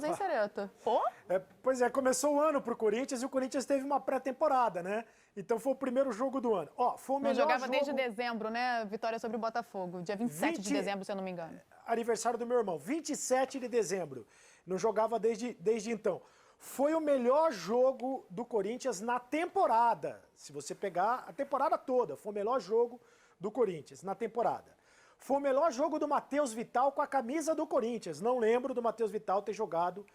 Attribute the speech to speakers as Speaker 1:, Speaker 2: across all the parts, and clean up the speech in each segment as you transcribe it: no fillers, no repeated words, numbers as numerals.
Speaker 1: hein, Cereto? Pô?
Speaker 2: Pois é, começou o ano pro Corinthians e o Corinthians teve uma pré-temporada, né? Então foi o primeiro jogo do ano. Ó, foi o
Speaker 1: Não
Speaker 2: melhor
Speaker 1: jogava
Speaker 2: jogo...
Speaker 1: desde dezembro, né? Vitória sobre o Botafogo. Dia 27 de dezembro, se eu não me engano.
Speaker 2: Aniversário do meu irmão, 27 de dezembro. Não jogava desde então. Foi o melhor jogo do Corinthians na temporada. Se você pegar a temporada toda, foi o melhor jogo do Corinthians na temporada. Foi o melhor jogo do Matheus Vital com a camisa do Corinthians. Não lembro do Matheus Vital ter jogado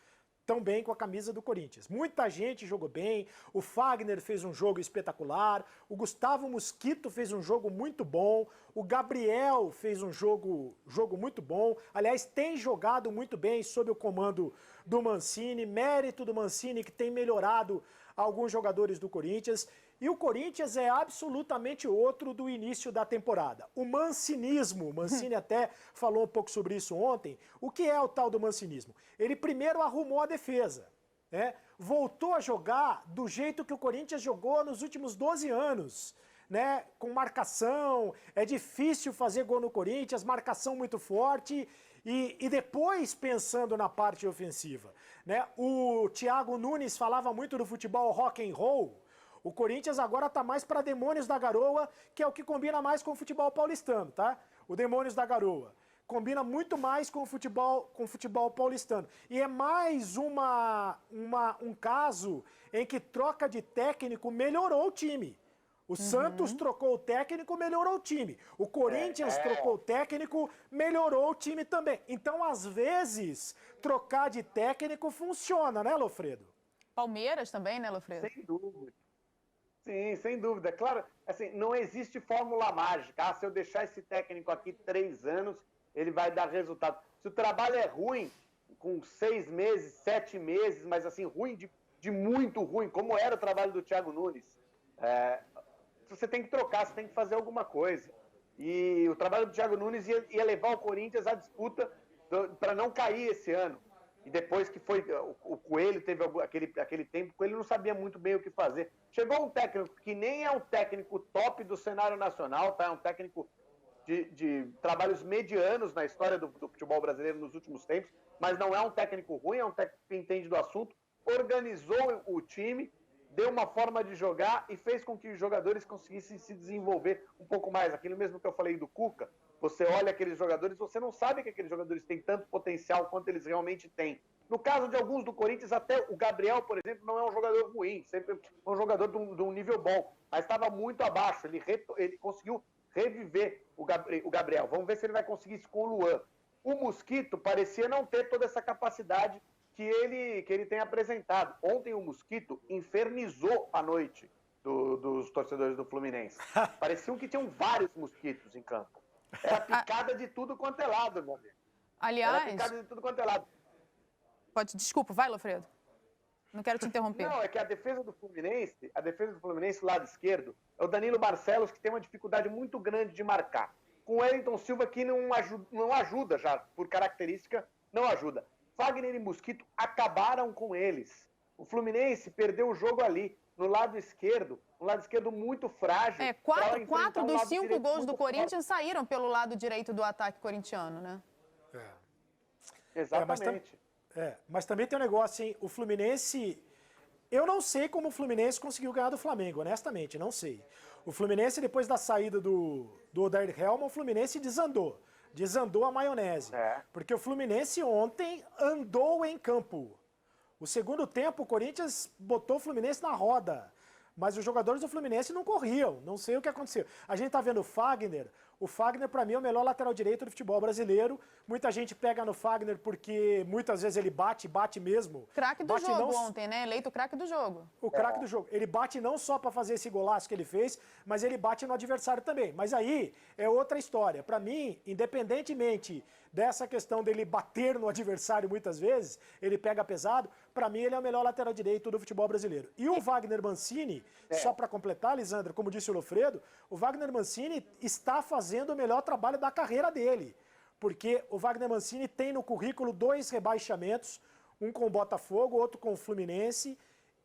Speaker 2: tão bem com a camisa do Corinthians. Muita gente jogou bem, o Fagner fez um jogo espetacular, o Gustavo Mosquito fez um jogo muito bom, o Gabriel fez um jogo muito bom, aliás, tem jogado muito bem sob o comando do Mancini, mérito do Mancini que tem melhorado alguns jogadores do Corinthians, e o Corinthians é absolutamente outro do início da temporada. O mancinismo, o Mancini até falou um pouco sobre isso ontem. O que é o tal do mancinismo? Ele primeiro arrumou a defesa, né? Voltou a jogar do jeito que o Corinthians jogou nos últimos 12 anos, né? Com marcação, é difícil fazer gol no Corinthians, marcação muito forte e depois pensando na parte ofensiva, né? O Thiago Nunes falava muito do futebol rock and roll. O Corinthians agora está mais para Demônios da Garoa, que é o que combina mais com o futebol paulistano, tá? O Demônios da Garoa. Combina muito mais com o futebol paulistano. E é mais um caso em que troca de técnico melhorou o time. O Santos trocou o técnico, melhorou o time. O Corinthians trocou o técnico, melhorou o time também. Então, às vezes, trocar de técnico funciona, né, Lofredo?
Speaker 1: Palmeiras também, né, Lofredo?
Speaker 3: Sem dúvida. Sim, sem dúvida. Claro, assim, não existe fórmula mágica. Ah, se eu deixar esse técnico aqui 3 anos, ele vai dar resultado. Se o trabalho é ruim, com 6 meses, 7 meses, mas assim, ruim de muito ruim, como era o trabalho do Thiago Nunes, você tem que trocar, você tem que fazer alguma coisa. E o trabalho do Thiago Nunes ia levar o Corinthians à disputa para não cair esse ano. E depois que foi o Coelho, teve aquele tempo, o Coelho não sabia muito bem o que fazer. Chegou um técnico que nem é um técnico top do cenário nacional, tá? É um técnico de trabalhos medianos na história do futebol brasileiro nos últimos tempos, mas não é um técnico ruim, é um técnico que entende do assunto, organizou o time, deu uma forma de jogar e fez com que os jogadores conseguissem se desenvolver um pouco mais. Aquilo mesmo que eu falei do Cuca, você olha aqueles jogadores, você não sabe que aqueles jogadores têm tanto potencial quanto eles realmente têm. No caso de alguns do Corinthians, até o Gabriel, por exemplo, não é um jogador ruim, sempre é um jogador de um nível bom, mas estava muito abaixo, ele conseguiu reviver o Gabriel. Vamos ver se ele vai conseguir isso com o Luan. O Mosquito parecia não ter toda essa capacidade que ele tem apresentado. Ontem o Mosquito infernizou a noite dos torcedores do Fluminense. Pareciam que tinham vários mosquitos em campo. Era picada de tudo quanto é lado, meu amigo.
Speaker 1: Aliás...
Speaker 3: Era picada de tudo quanto é lado.
Speaker 1: Desculpa, vai, Lofredo. Não quero te interromper.
Speaker 3: Não, é que a defesa do Fluminense, lado esquerdo, é o Danilo Barcelos, que tem uma dificuldade muito grande de marcar. Com o Wellington Silva, que não ajuda já, por característica, não ajuda. Fagner e Mosquito acabaram com eles. O Fluminense perdeu o jogo ali, no lado esquerdo, um lado esquerdo muito frágil.
Speaker 1: Quatro dos 5 gols do Corinthians saíram pelo lado direito do ataque corintiano, né?
Speaker 3: Exatamente.
Speaker 2: Mas também tem um negócio, hein? O Fluminense... Eu não sei como o Fluminense conseguiu ganhar do Flamengo, honestamente, não sei. O Fluminense, depois da saída do Odair Helman, o Fluminense desandou. Desandou a maionese. Porque o Fluminense ontem andou em campo. O segundo tempo, o Corinthians botou o Fluminense na roda. Mas os jogadores do Fluminense não corriam. Não sei o que aconteceu. A gente tá vendo o Fagner. O Fagner, para mim, é o melhor lateral direito do futebol brasileiro. Muita gente pega no Fagner porque muitas vezes ele bate mesmo.
Speaker 1: Craque do jogo ontem, né? Eleito craque do jogo.
Speaker 2: O craque do jogo. Ele bate não só para fazer esse golaço que ele fez, mas ele bate no adversário também. Mas aí é outra história. Para mim, independentemente dessa questão dele bater no adversário muitas vezes, ele pega pesado, para mim ele é o melhor lateral direito do futebol brasileiro. E o Wagner Mancini, só para completar, Lisandro, como disse o Lofredo, o Wagner Mancini está fazendo o melhor trabalho da carreira dele. Porque o Wagner Mancini tem no currículo 2 rebaixamentos, um com o Botafogo, outro com o Fluminense.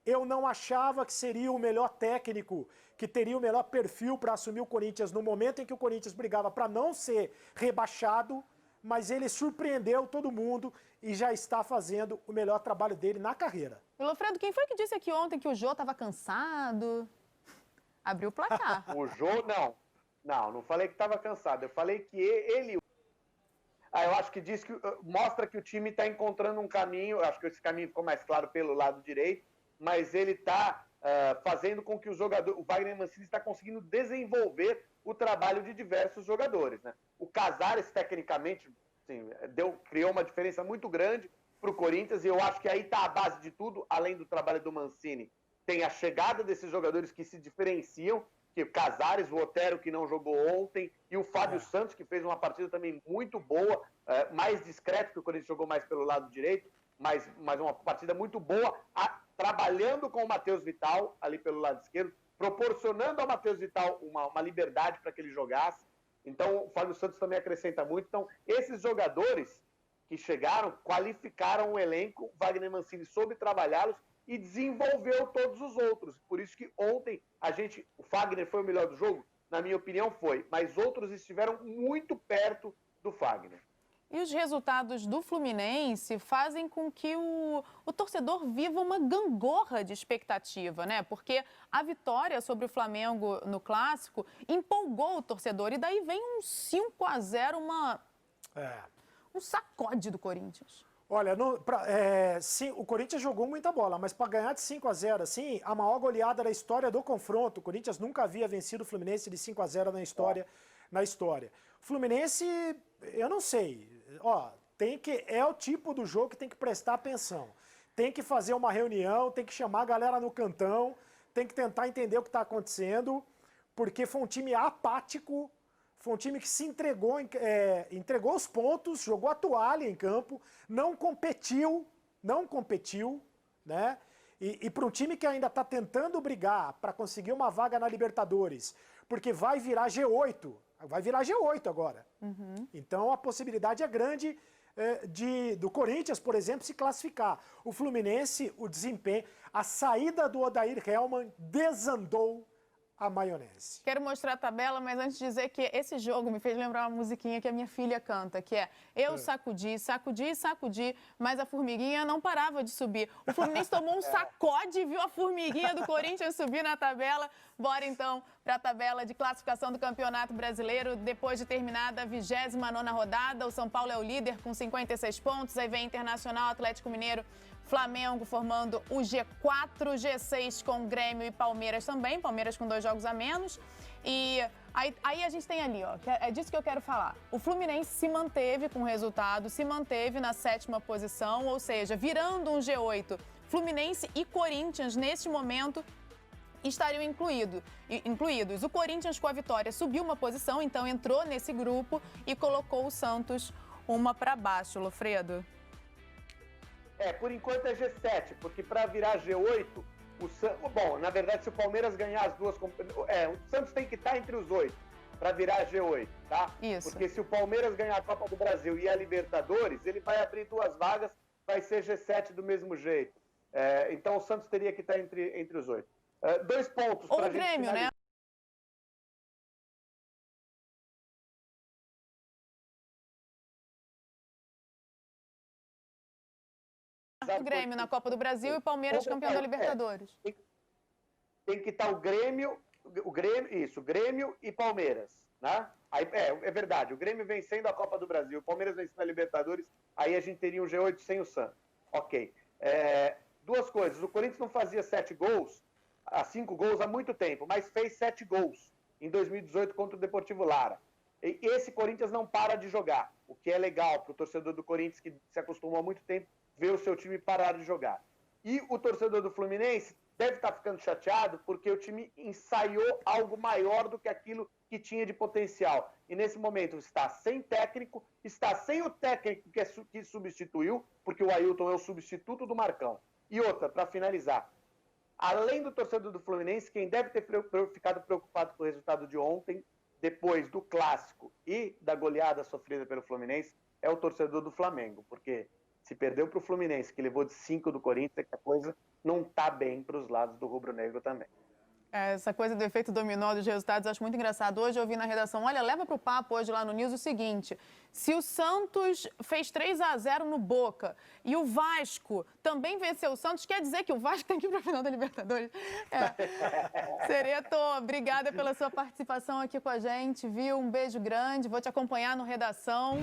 Speaker 2: Eu não achava que seria o melhor técnico, que teria o melhor perfil para assumir o Corinthians no momento em que o Corinthians brigava para não ser rebaixado, mas ele surpreendeu todo mundo e já está fazendo o melhor trabalho dele na carreira.
Speaker 1: E, Lofredo, quem foi que disse aqui ontem que o Jô estava cansado? Abriu o placar.
Speaker 3: O Jô, não. Não falei que estava cansado. Eu falei que ele... eu acho que mostra que o time está encontrando um caminho. Eu acho que esse caminho ficou mais claro pelo lado direito, mas ele está fazendo com que o Wagner Mancini está conseguindo desenvolver o trabalho de diversos jogadores, né? O Casares, tecnicamente, assim, criou uma diferença muito grande para o Corinthians, e eu acho que aí está a base de tudo, além do trabalho do Mancini. Tem a chegada desses jogadores que se diferenciam, que o Casares, o Otero, que não jogou ontem, e o Fábio Santos, que fez uma partida também muito boa, mais discreto, que o Corinthians jogou mais pelo lado direito, mas uma partida muito boa, trabalhando com o Matheus Vital, ali pelo lado esquerdo, proporcionando ao Matheus Vital uma liberdade para que ele jogasse. Então, o Fábio Santos também acrescenta muito. Então, esses jogadores que chegaram, qualificaram o elenco, Wagner Mancini soube trabalhá-los e desenvolveu todos os outros. Por isso que ontem o Fagner foi o melhor do jogo? Na minha opinião foi, mas outros estiveram muito perto do Fagner.
Speaker 1: E os resultados do Fluminense fazem com que o torcedor viva uma gangorra de expectativa, né? Porque a vitória sobre o Flamengo no Clássico empolgou o torcedor e daí vem um 5-0, um sacode do Corinthians.
Speaker 2: Olha, sim, o Corinthians jogou muita bola, mas para ganhar de 5-0, assim, a maior goleada da história do confronto. O Corinthians nunca havia vencido o Fluminense de 5-0 na história. O Fluminense, eu não sei. É o tipo do jogo que tem que prestar atenção. Tem que fazer uma reunião, tem que chamar a galera no cantão, tem que tentar entender o que está acontecendo, porque foi um time apático. Foi um time que se entregou, entregou os pontos, jogou a toalha em campo, não competiu, né? E para um time que ainda está tentando brigar para conseguir uma vaga na Libertadores, porque vai virar G8 agora. Então a possibilidade é grande do Corinthians, por exemplo, se classificar. O Fluminense, o desempenho, a saída do Odair Hellmann desandou a maionese.
Speaker 1: Quero mostrar a tabela, mas antes de dizer que esse jogo me fez lembrar uma musiquinha que a minha filha canta, que é eu sacudi, sacudi, sacudi, mas a formiguinha não parava de subir. O Fluminense tomou um sacode e viu a formiguinha do Corinthians subir na tabela. Bora então para a tabela de classificação do Campeonato Brasileiro. Depois de terminada a 29ª rodada, o São Paulo é o líder com 56 pontos, aí vem Internacional, Atlético Mineiro, Flamengo formando o G4, G6 com Grêmio e Palmeiras também, Palmeiras com 2 jogos a menos. E aí a gente tem ali, é disso que eu quero falar. O Fluminense se manteve com o resultado, se manteve na 7ª posição, ou seja, virando um G8. Fluminense e Corinthians, neste momento, estariam incluídos. O Corinthians, com a vitória, subiu uma posição, então entrou nesse grupo e colocou o Santos uma para baixo, Lofredo.
Speaker 3: Por enquanto é G7, porque para virar G8, bom, na verdade, se o Palmeiras ganhar as duas... o Santos tem que estar entre os 8 para virar G8, tá?
Speaker 1: Isso.
Speaker 3: Porque se o Palmeiras ganhar a Copa do Brasil e a Libertadores, ele vai abrir 2 vagas, vai ser G7 do mesmo jeito. Então o Santos teria que estar entre os 8. 2 pontos para a gente
Speaker 1: Grêmio,
Speaker 3: finalizar.
Speaker 1: né? O Grêmio na Copa do Brasil e o Palmeiras campeão da Libertadores.
Speaker 3: Tem que estar o Grêmio e Palmeiras, né? Aí, é verdade, o Grêmio vencendo a Copa do Brasil, o Palmeiras vencendo a Libertadores, aí a gente teria um G8 sem o Santos. Ok. 2 coisas, o Corinthians não fazia 5 gols há muito tempo, mas fez 7 gols em 2018 contra o Deportivo Lara. E esse Corinthians não para de jogar, o que é legal para o torcedor do Corinthians, que se acostumou há muito tempo ver o seu time parar de jogar. E o torcedor do Fluminense deve estar ficando chateado porque o time ensaiou algo maior do que aquilo que tinha de potencial. E nesse momento está sem técnico, está sem o técnico que substituiu, porque o Ailton é o substituto do Marcão. E outra, para finalizar, além do torcedor do Fluminense, quem deve ter ficado preocupado com o resultado de ontem, depois do Clássico e da goleada sofrida pelo Fluminense, é o torcedor do Flamengo, porque se perdeu para o Fluminense, que levou de 5 do Corinthians, é que a coisa não está bem para os lados do rubro-negro também.
Speaker 1: Essa coisa do efeito dominó dos resultados, eu acho muito engraçado. Hoje eu vi na redação, olha, leva para o papo hoje lá no News o seguinte, se o Santos fez 3-0 no Boca e o Vasco também venceu o Santos, quer dizer que o Vasco tem que ir para a final da Libertadores. Sereto, obrigada pela sua participação aqui com a gente, viu? Um beijo grande, vou te acompanhar no Redação.